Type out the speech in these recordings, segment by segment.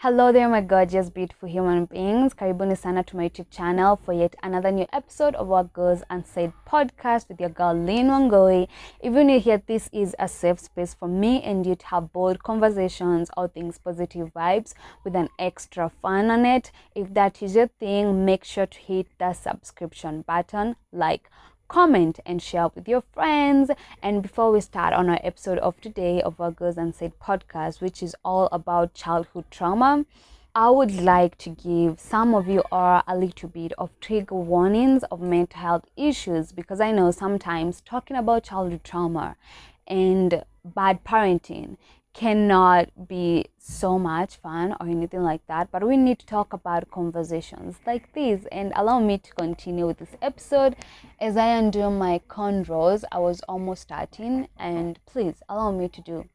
Hello there, my gorgeous, beautiful human beings. Karibuni sana to my YouTube channel for yet another new episode of our Girls Unsaid podcast with your girl Lynn Wangoi. Even if here, this is a safe space for me and you to have bold conversations, all things positive vibes with an extra fun on it. If that is your thing, make sure to hit the subscription button, like, comment and share with your friends. And before we start on our episode of today of our Girls Unsaid podcast, which is all about childhood trauma, I would like to give some of you a little bit of trigger warnings of mental health issues, because I know sometimes talking about childhood trauma and bad parenting cannot be so much fun or anything like that, but we need to talk about conversations like this. And allow me to continue with this episode as I undo my cornrows. I was almost starting, and please allow me to do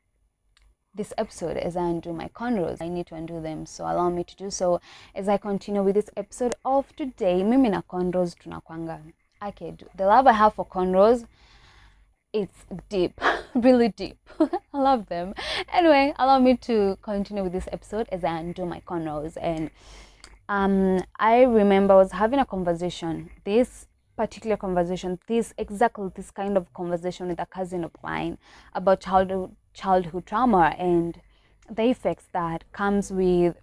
this episode as I undo my cornrows. I need to undo them, so allow me to do so as I continue with this episode of today. Mimi na cornrows tunakwanga. Okay, the love I have for cornrows, it's deep, really deep. I love them. Anyway, allow me to continue with this episode as I undo my cornrows. And I remember I was having a conversation, this particular conversation, exactly this kind of conversation with a cousin of mine about childhood trauma and the effects that comes with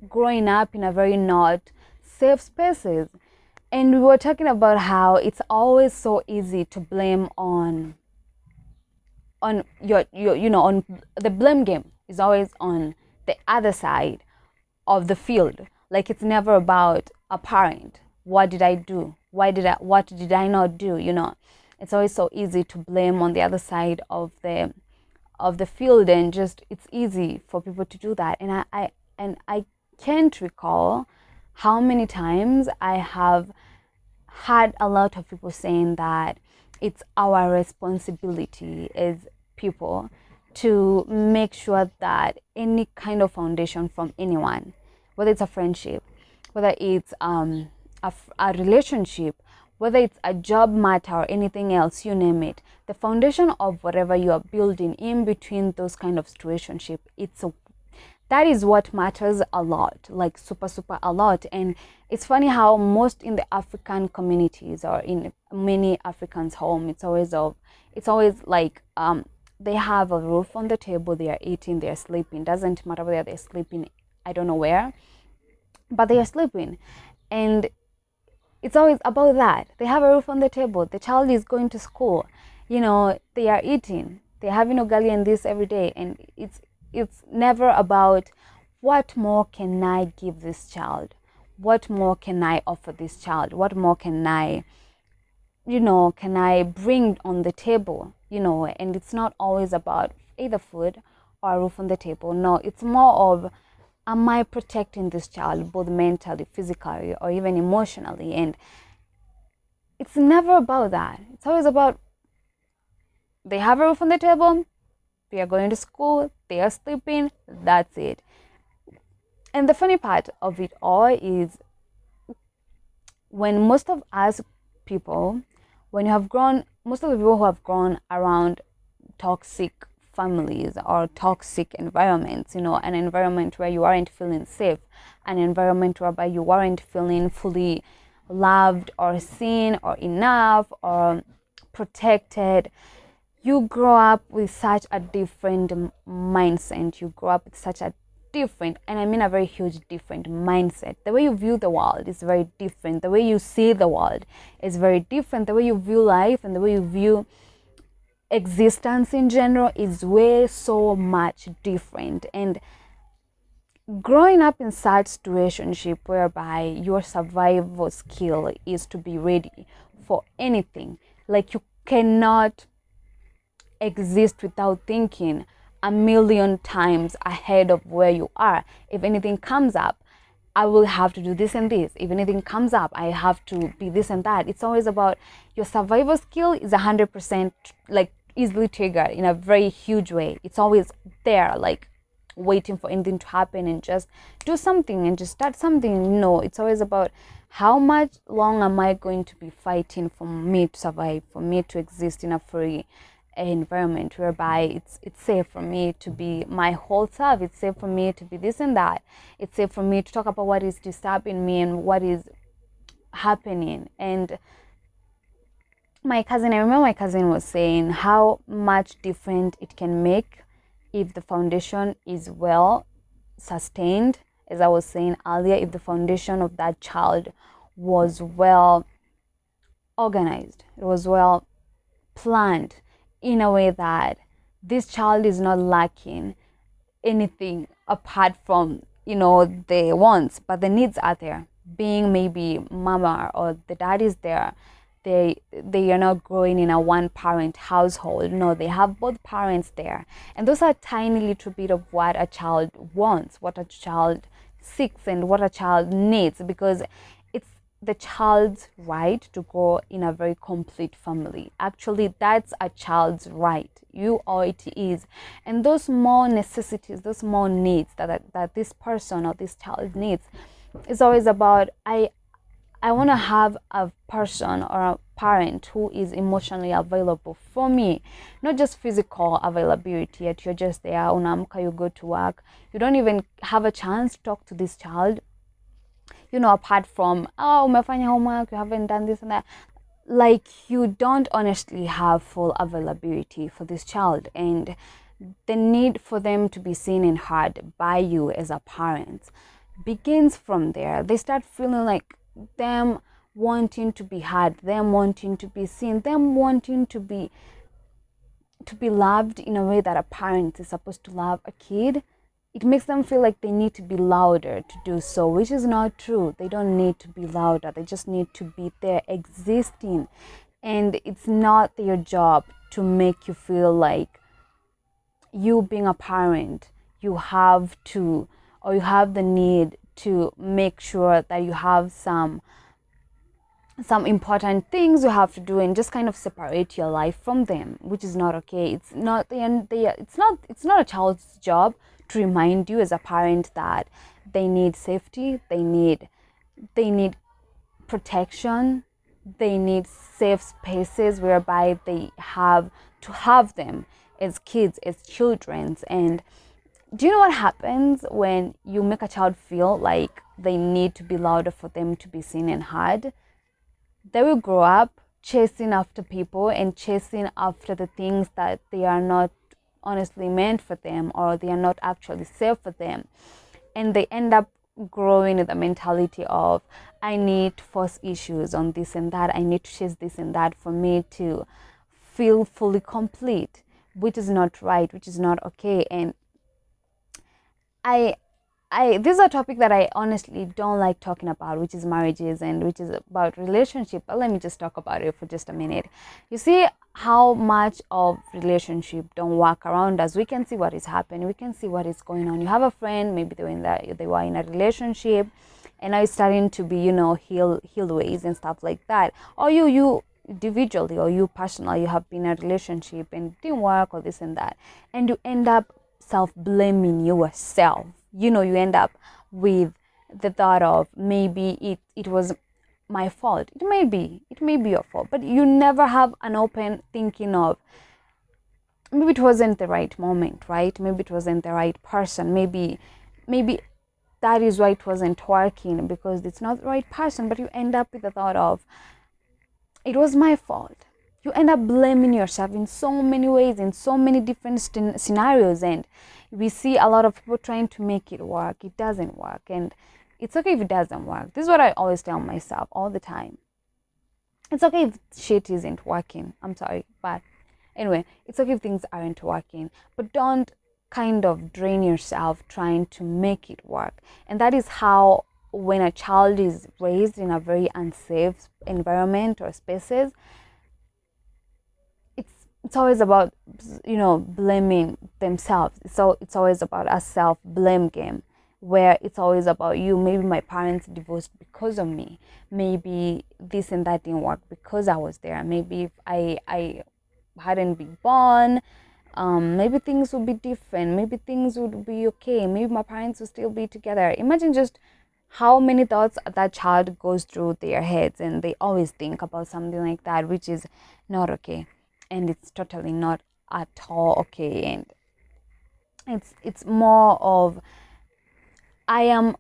growing up in a very not safe spaces. And we were talking about how it's always so easy to blame on your on the blame game is always on the other side of the field. Like, it's never about a parent. What did I do? What did I not do? It's always so easy to blame on the other side of the field, and just it's easy for people to do that. And I can't recall how many times I have had a lot of people saying that it's our responsibility as people to make sure that any kind of foundation from anyone, whether it's a friendship, whether it's a relationship, whether it's a job matter or anything else, you name it, the foundation of whatever you are building in between those kind of situationship, that is what matters a lot, like super a lot. And it's funny how most in the African communities or in many Africans' home, it's always like they have a roof on the table, they are eating, they are sleeping. Doesn't matter whether they're sleeping, I don't know where, but they are sleeping. And it's always about that. They have a roof on the table, the child is going to school, they are eating, they're having ugali and this every day. And it's never about what more can I give this child, what more can I offer this child, what more can I bring on the table, and it's not always about either food or a roof on the table. No, it's more of, am I protecting this child both mentally, physically, or even emotionally? And it's never about that. It's always about, they have a roof on the table, they are going to school, they are sleeping, that's it. And the funny part of it all is, when most of us people, when you have grown, most of the people who have grown around toxic families or toxic environments, an environment where you aren't feeling safe, an environment whereby you aren't feeling fully loved or seen or enough or protected, you grow up with such a different mindset. You grow up with such a different, and I mean a very huge different mindset. The way you view the world is very different. The way you see the world is very different. The way you view life and the way you view existence in general is way so much different. And growing up in such situationship whereby your survival skill is to be ready for anything, like you cannot exist without thinking a million times ahead of where you are. If anything comes up, I will have to do this and this. If anything comes up, I have to be this and that. It's always about your survival skill is 100% like easily triggered in a very huge way. It's always there, like waiting for anything to happen and just do something and just start something. No, it's always about, how much long am I going to be fighting for me to survive, for me to exist in a free an environment whereby it's safe for me to be my whole self. It's safe for me to be this and that. It's safe for me to talk about what is disturbing me and what is happening. And I remember my cousin was saying how much different it can make if the foundation is well sustained. As I was saying earlier, if the foundation of that child was well organized, it was well planned in a way that this child is not lacking anything apart from, the wants, but the needs are there. Being maybe mama or the dad is there, they are not growing in a one parent household. No, they have both parents there, and those are tiny little bit of what a child wants, what a child seeks, and what a child needs, because it's the child's right to grow in a very complete family. Actually, that's a child's right. You or it is. And those small necessities, those small needs that this person or this child needs, is always about, I want to have a person or a parent who is emotionally available for me, not just physical availability. Yet you're just there, unamka, you go to work, you don't even have a chance to talk to this child, apart from, oh, umefanya homework, you haven't done this and that. Like, you don't honestly have full availability for this child, and the need for them to be seen and heard by you as a parent begins from there. They start feeling like them wanting to be heard, them wanting to be seen, them wanting to be loved in a way that a parent is supposed to love a kid. It makes them feel like they need to be louder to do so, which is not true. They don't need to be louder. They just need to be there existing. And it's not your job to make you feel like you being a parent, you have to, or you have the need to make sure that you have some important things you have to do and just kind of separate your life from them, which is not okay. It's not it's not a child's job to remind you as a parent that they need safety, they need protection, they need safe spaces whereby they have to have them as kids, as children. And do you know what happens when you make a child feel like they need to be louder for them to be seen and heard? They will grow up chasing after people and chasing after the things that they are not honestly meant for them, or they are not actually safe for them. And they end up growing with the mentality of, I need to force issues on this and that, I need to chase this and that for me to feel fully complete, which is not right, which is not okay. And this is a topic that I honestly don't like talking about, which is marriages and which is about relationship. But let me just talk about it for just a minute. You see how much of relationship don't work around us. We can see what is happening. We can see what is going on. You have a friend, maybe they were in a relationship, and now it's starting to be, heal ways and stuff like that. Or you individually, or you personally, you have been in a relationship and it didn't work, or this and that, and you end up self-blaming yourself. You end up with the thought of, maybe it was my fault. It may be your fault, but you never have an open thinking of, maybe it wasn't the right moment, right? Maybe it wasn't the right person. Maybe that is why it wasn't working, because it's not the right person. But you end up with the thought of, it was my fault. You end up blaming yourself in so many ways, in so many different scenarios. And we see a lot of people trying to make it work. It doesn't work. And it's okay if it doesn't work. This is what I always tell myself all the time. It's okay if shit isn't working. I'm sorry. But anyway, it's okay if things aren't working. But don't kind of drain yourself trying to make it work. And that is how, when a child is raised in a very unsafe environment or spaces, it's always about, blaming themselves. So it's always about a self-blame game, where it's always about you. Maybe my parents divorced because of me. Maybe this and that didn't work because I was there. Maybe if I hadn't been born, maybe things would be different. Maybe things would be okay. Maybe my parents would still be together. Imagine just how many thoughts that child goes through their heads, and they always think about something like that, which is not okay. and it's totally not at all okay. And it's more of I am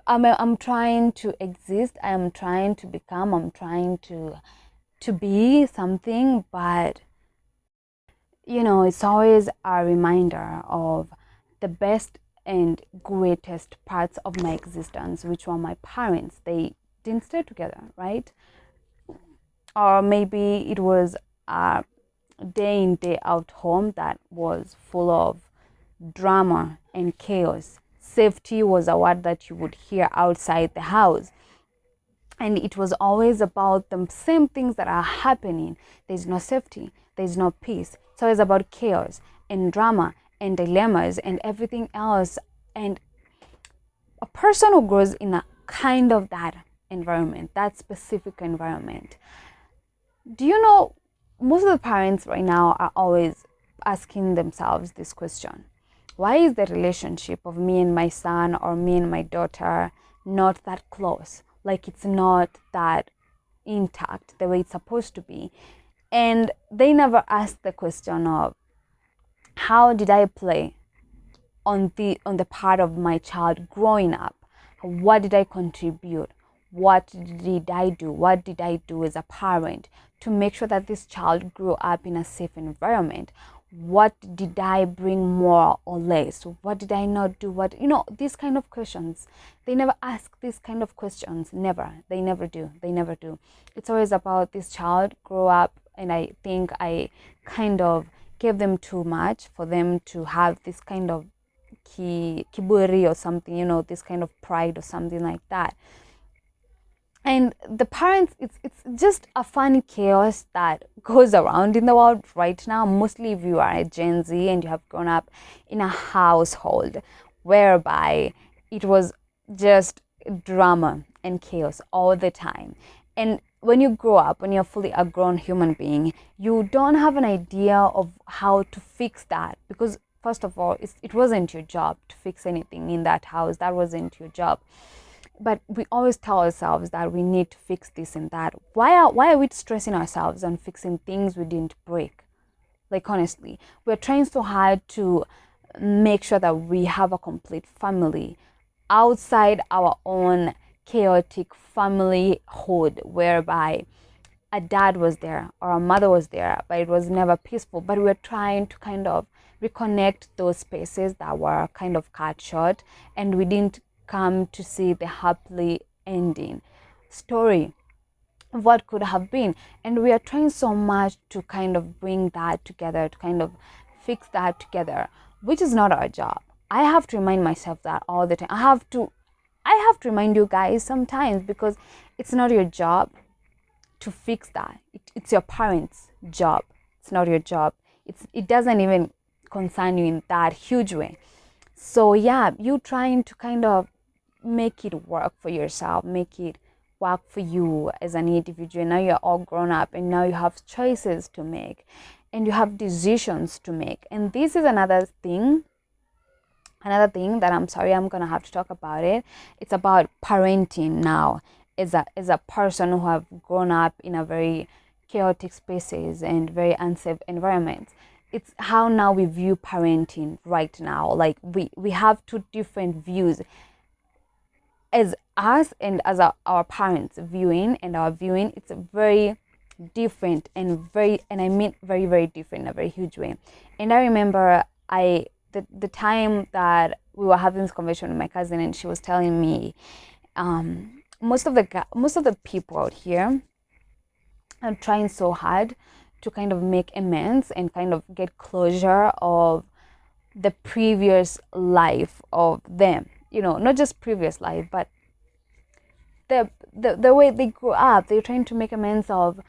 I'm trying to exist, I am trying to become, I'm trying to be something, but it's always a reminder of the best and greatest parts of my existence, which were my parents. They didn't stay together, right? Or maybe it was a day in, day out home that was full of drama and chaos. Safety was a word that you would hear outside the house. And it was always about the same things that are happening. There's no safety, there's no peace. It's always about chaos and drama and dilemmas and everything else. And a person who grows in a kind of that environment, that specific environment, do you know, most of the parents right now are always asking themselves this question: why is the relationship of me and my son or me and my daughter not that close? Like, it's not that intact the way it's supposed to be. And they never ask the question of, how did I play on the part of my child growing up? What did I contribute? What did I do? What did I do as a parent to make sure that this child grew up in a safe environment? What did I bring more or less? What did I not do? These kind of questions. They never ask these kind of questions. Never. They never do. They never do. It's always about this child grow up, and I think I kind of gave them too much for them to have this kind of kiburi or something, this kind of pride or something like that. And the parents, it's just a funny chaos that goes around in the world right now. Mostly if you are a Gen Z and you have grown up in a household whereby it was just drama and chaos all the time. And when you grow up, when you're fully a grown human being, you don't have an idea of how to fix that, because first of all, it wasn't your job to fix anything in that house. That wasn't your job. But we always tell ourselves that we need to fix this and that. Why are we stressing ourselves on fixing things we didn't break? Like, honestly, we're trying so hard to make sure that we have a complete family outside our own chaotic familyhood, whereby a dad was there or a mother was there, but it was never peaceful. But we're trying to kind of reconnect those spaces that were kind of cut short, and we didn't come to see the happily ending story of what could have been. And we are trying so much to kind of bring that together, to kind of fix that together, which is not our job. I have to remind myself that all the time. I have to remind you guys sometimes, because it's not your job to fix that. It's your parents' job. It's not your job. It doesn't even concern you in that huge way. So yeah, you trying to kind of make it work for yourself, make it work for you as an individual. Now you're all grown up, and now you have choices to make, and you have decisions to make. And this is another thing that I'm sorry, I'm gonna have to talk about it. It's about parenting now, as a person who have grown up in a very chaotic spaces and very unsafe environments. It's how now we view parenting right now. Like, we have two different views, as us and as our parents viewing, and our viewing. It's very different, and I mean very, very different in a very huge way. And I remember the time that we were having this conversation with my cousin, and she was telling me, most of the people out here are trying so hard to kind of make amends and kind of get closure of the previous life of them. Not just previous life, but the way they grew up. They're trying to make amends of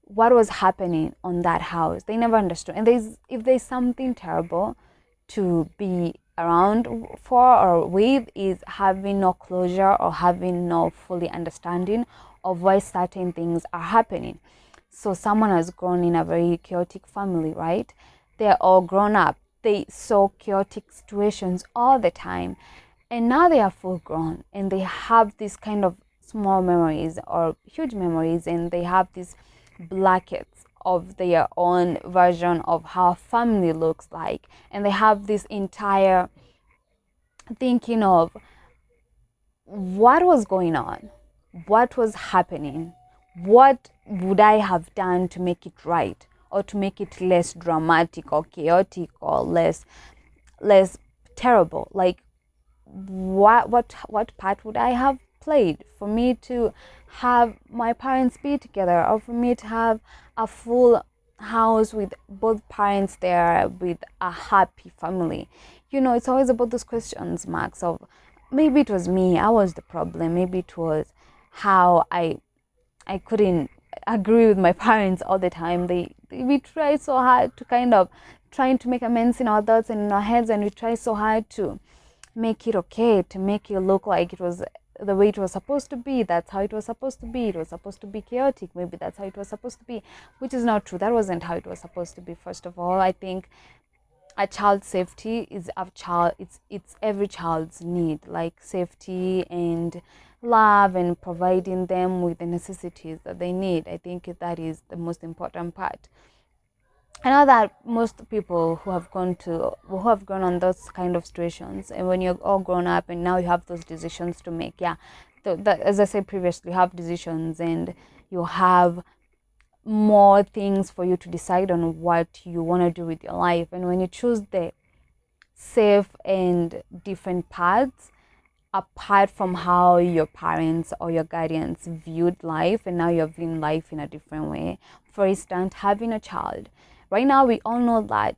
what was happening on that house. They never understood. And if there's something terrible to be around for or with, is having no closure or having no fully understanding of why certain things are happening. So someone has grown in a very chaotic family, right? They're all grown up. They saw chaotic situations all the time, and now they are full grown, and they have this kind of small memories or huge memories, and they have these blankets of their own version of how family looks like, and they have this entire thinking of what was going on, what was happening, what would I have done to make it right, or to make it less dramatic or chaotic or less terrible. Like, what part would I have played for me to have my parents be together, or for me to have a full house with both parents there, with a happy family? It's always about those questions marks of, maybe it was me, I was the problem, maybe it was how I couldn't agree with my parents all the time. We try so hard to kind of trying to make amends in our thoughts and in our heads, and we try so hard to make it okay, to make it look like it was the way it was supposed to be. That's how it was supposed to be. It was supposed to be chaotic. Maybe that's how it was supposed to be, which is not true. That wasn't how it was supposed to be. First of all, I think a child's safety is a child. It's every child's need, like safety and love and providing them with the necessities that they need. I think that is the most important part. I know that most people who have gone on those kind of situations, and when you're all grown up and now you have those decisions to make, yeah, as I said previously, you have decisions and you have more things for you to decide on what you want to do with your life. And when you choose the safe and different paths, apart from how your parents or your guardians viewed life, and now you're viewing life in a different way. For instance, having a child. Right now, we all know that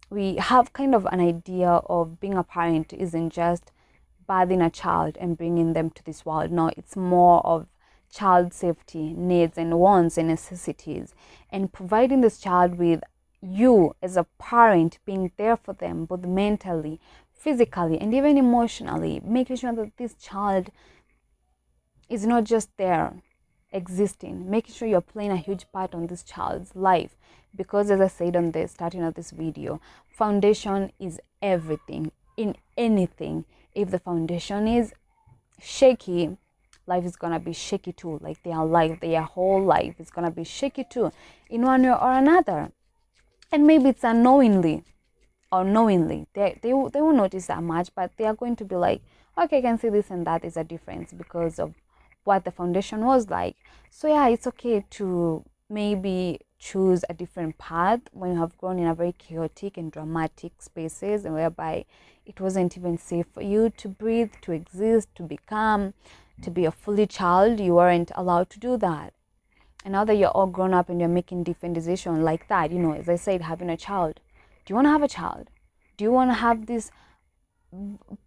we have kind of an idea of being a parent isn't just birthing a child and bringing them to this world. No, it's more of child safety, needs and wants and necessities, and providing this child with you as a parent being there for them, both mentally, physically, and even emotionally, making sure that this child is not just there existing, making sure you're playing a huge part on this child's life. Because as I said on the starting of this video, foundation is everything in anything. If the foundation is shaky, life is gonna be shaky too. Like their whole life is gonna be shaky too, in one way or another. And maybe it's unknowingly or knowingly, they won't notice that much, but they are going to be like, okay, I can see this and that is a difference because of what the foundation was like. So yeah, it's okay to maybe choose a different path when you have grown in a very chaotic and dramatic spaces, and whereby it wasn't even safe for you to breathe, to exist, to become, to be a fully child. You weren't allowed to do that. And now that you're all grown up and you're making different decisions like that, as I said, having a child. Do you want to have a child? Do you want to have these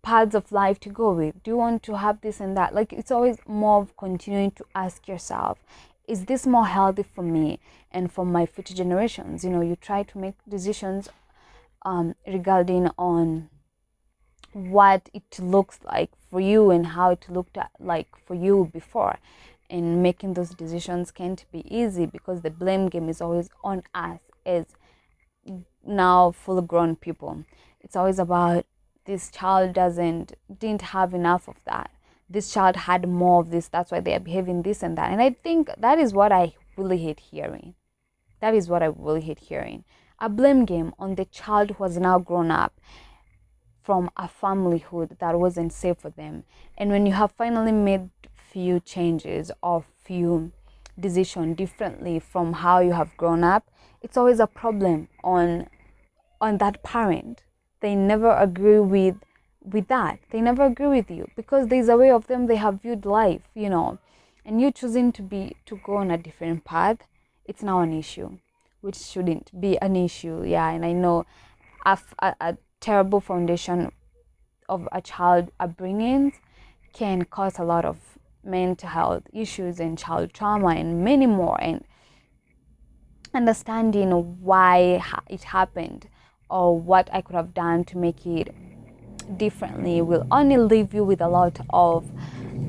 paths of life to go with? Do you want to have this and that? Like, it's always more of continuing to ask yourself, is this more healthy for me and for my future generations? You try to make decisions regarding on what it looks like for you and how it looked like for you before. And making those decisions can't be easy, because the blame game is always on us as now full grown people. It's always about, this child didn't have enough of that, this child had more of this, that's why they are behaving this and that. And I think that is what I really hate hearing. A blame game on the child who has now grown up from a familyhood that wasn't safe for them. And when you have finally made few changes or few decisions differently from how you have grown up, it's always a problem on that parent. They never agree with that. They never agree with you, because there's a way of them they have viewed life, and you choosing to go on a different path. It's now an issue, which shouldn't be an issue. Yeah, and I know a terrible foundation of a child upbringing can cause a lot of mental health issues and child trauma and many more. And understanding why it happened or what I could have done to make it differently will only leave you with a lot of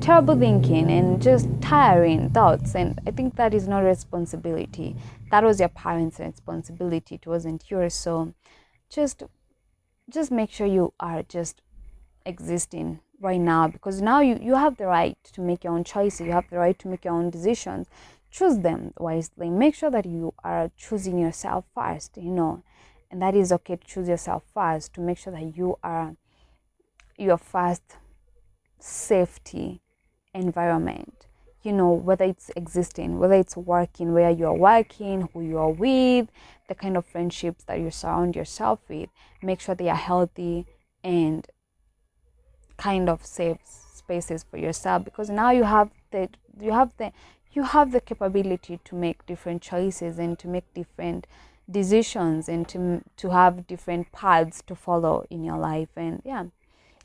terrible thinking and just tiring thoughts. And I think that is not responsibility. That was your parents' responsibility. It wasn't yours. So just make sure you are just existing right now, because now you have the right to make your own choices. You have the right to make your own decisions, choose them wisely. Make sure that you are choosing yourself first, and that is okay to choose yourself first, to make sure that you are your first safety environment, whether it's existing, whether it's working, where you're working, who you're with, the kind of friendships that you surround yourself with. Make sure they are healthy and kind of safe spaces for yourself, because now you have the capability to make different choices and to make different decisions and to have different paths to follow in your life. And yeah,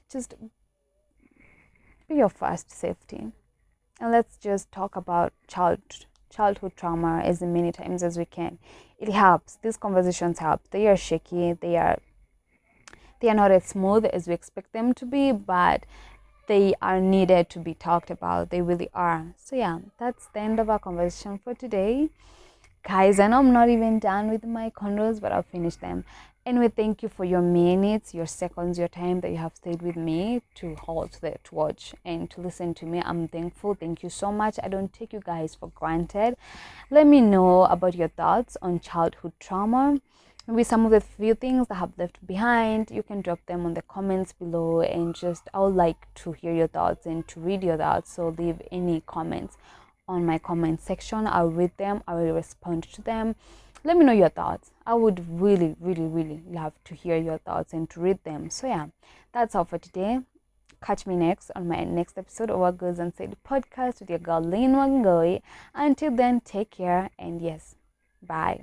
just be your first safety. And let's just talk about childhood trauma as many times as we can. It helps. These conversations help. They are shaky. They are not as smooth as we expect them to be, but they are needed to be talked about. They really are. So yeah, that's the end of our conversation for today. Guys, I know I'm not even done with my condos, but I'll finish them. Anyway, thank you for your minutes, your seconds, your time that you have stayed with me to hold there, to watch and to listen to me. I'm thankful. Thank you so much. I don't take you guys for granted. Let me know about your thoughts on childhood trauma. Maybe some of the few things that have left behind. You can drop them on the comments below, and I would like to hear your thoughts and to read your thoughts. So leave any comments on my comment section. I'll read them. I will respond to them. Let me know your thoughts. I would really, really, really love to hear your thoughts and to read them. So yeah, that's all for today. Catch me next on my next episode of What Goes Unsaid podcast with your girl Lynn Wangoi. Until then, take care, and yes, bye.